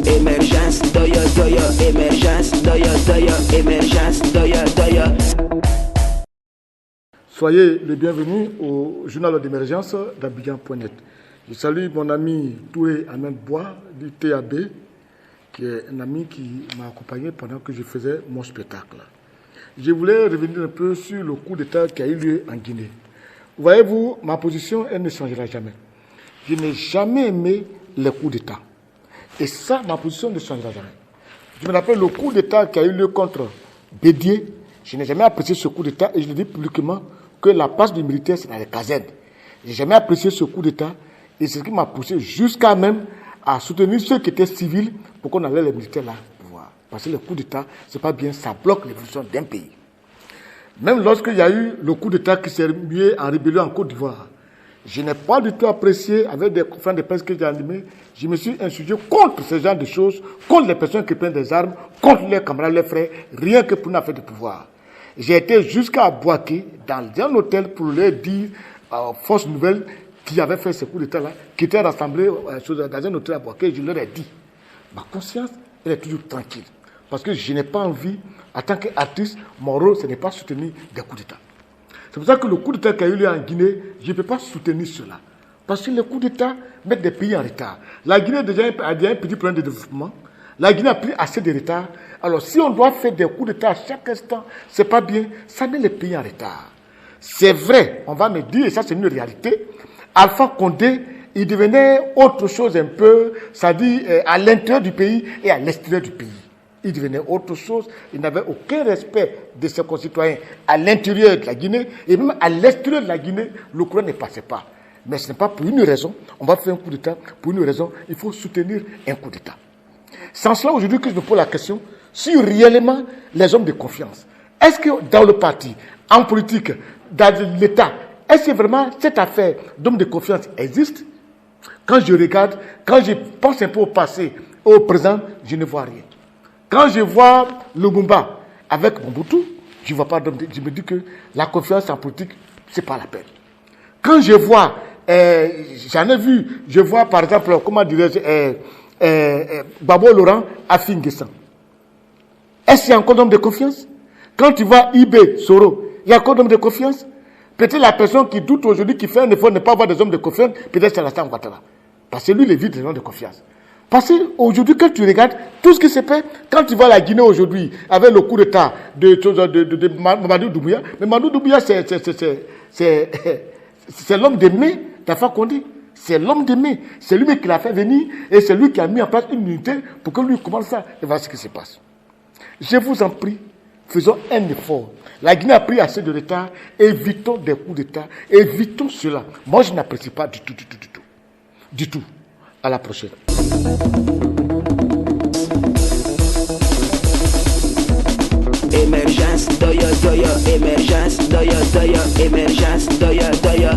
Émergence, doya, doya, émergence, doya, doya, émergence, doya, doya. Soyez les bienvenus au journal d'émergence d'Abidjan.net. Je salue mon ami Toué Ahmed Bois du TAB, qui est un ami qui m'a accompagné pendant que je faisais mon spectacle. Je voulais revenir un peu sur le coup d'État qui a eu lieu en Guinée. Voyez-vous, ma position, elle ne changera jamais. Je n'ai jamais aimé les coups d'État. Et ça, ma position ne changera jamais. Je me rappelle le coup d'État qui a eu lieu contre Bédié. Je n'ai jamais apprécié ce coup d'État et je le dis publiquement que la place du militaire, c'est dans les casernes. Je n'ai jamais apprécié ce coup d'État et c'est ce qui m'a poussé jusqu'à même à soutenir ceux qui étaient civils pour qu'on allait les militaires là au pouvoir. Parce que le coup d'État, c'est pas bien, ça bloque l'évolution d'un pays. Même lorsqu'il y a eu le coup d'État qui s'est mis en rébellion en Côte d'Ivoire, je n'ai pas du tout apprécié, avec des confrères de presse que j'ai animés, je me suis insurgé contre ce genre de choses, contre les personnes qui prennent des armes, contre leurs camarades, leurs frères, rien que pour une affaire de pouvoir. J'ai été jusqu'à Bouaké, dans un hôtel, pour leur dire, Force Nouvelle, qui avait fait ce coup d'État-là, qui était rassemblé dans un hôtel à Bouaké, je leur ai dit, ma conscience, elle est toujours tranquille. Parce que je n'ai pas envie, en tant qu'artiste, mon rôle, ce n'est pas soutenir des coups d'État. C'est pour ça que le coup d'État qui a eu lieu en Guinée, je ne peux pas soutenir cela. Parce que les coups d'État mettent des pays en retard. La Guinée déjà a un petit problème de développement. La Guinée a pris assez de retard. Alors si on doit faire des coups d'État à chaque instant, c'est pas bien. Ça met les pays en retard. C'est vrai, on va me dire, et ça c'est une réalité, Alpha Condé, il devenait autre chose un peu, c'est-à-dire à l'intérieur du pays et à l'extérieur du pays. Il devenait autre chose. Il n'avait aucun respect de ses concitoyens à l'intérieur de la Guinée et même à l'extérieur de la Guinée, le courant ne passait pas. Mais ce n'est pas pour une raison. On va faire un coup d'État. Pour une raison, il faut soutenir un coup d'État. Sans cela, aujourd'hui, que je me pose la question sur réellement les hommes de confiance. Est-ce que dans le parti, en politique, dans l'État, est-ce que vraiment cette affaire d'hommes de confiance existe? Quand je regarde, quand je pense un peu au passé, au présent, je ne vois rien. Quand je vois Lumumba avec Mobutu, je vois pas d'homme. Je me dis que la confiance en politique, c'est pas la peine. Quand je vois, j'en ai vu, je vois par exemple, comment dirais-je, Babo Laurent à Finguessan. Est-ce qu'il y a encore d'homme de confiance? Quand tu vois Ibé Soro, il y a encore d'homme de confiance? Peut-être la personne qui doute aujourd'hui, qui fait un effort de ne pas avoir des hommes de confiance, peut-être c'est Alassane Ouattara. Parce que lui, il évite les hommes de confiance. Parce qu'aujourd'hui, quand tu regardes tout ce qui se fait, quand tu vois la Guinée aujourd'hui, avec le coup d'État de Mamadou Doumbouya, mais Mamadou Doumbouya, c'est l'homme de mai d'Alpha Condé. C'est l'homme de mai. C'est lui qui l'a fait venir et c'est lui qui a mis en place une unité pour que lui commence ça. Et voilà ce qui se passe. Je vous en prie, faisons un effort. La Guinée a pris assez de retard. Évitons des coups d'État. Évitons cela. Moi, je n'apprécie pas du tout. Du tout. À la prochaine. Émergence, doya, doya, émergence, doya, doya, émergence, doya, doya.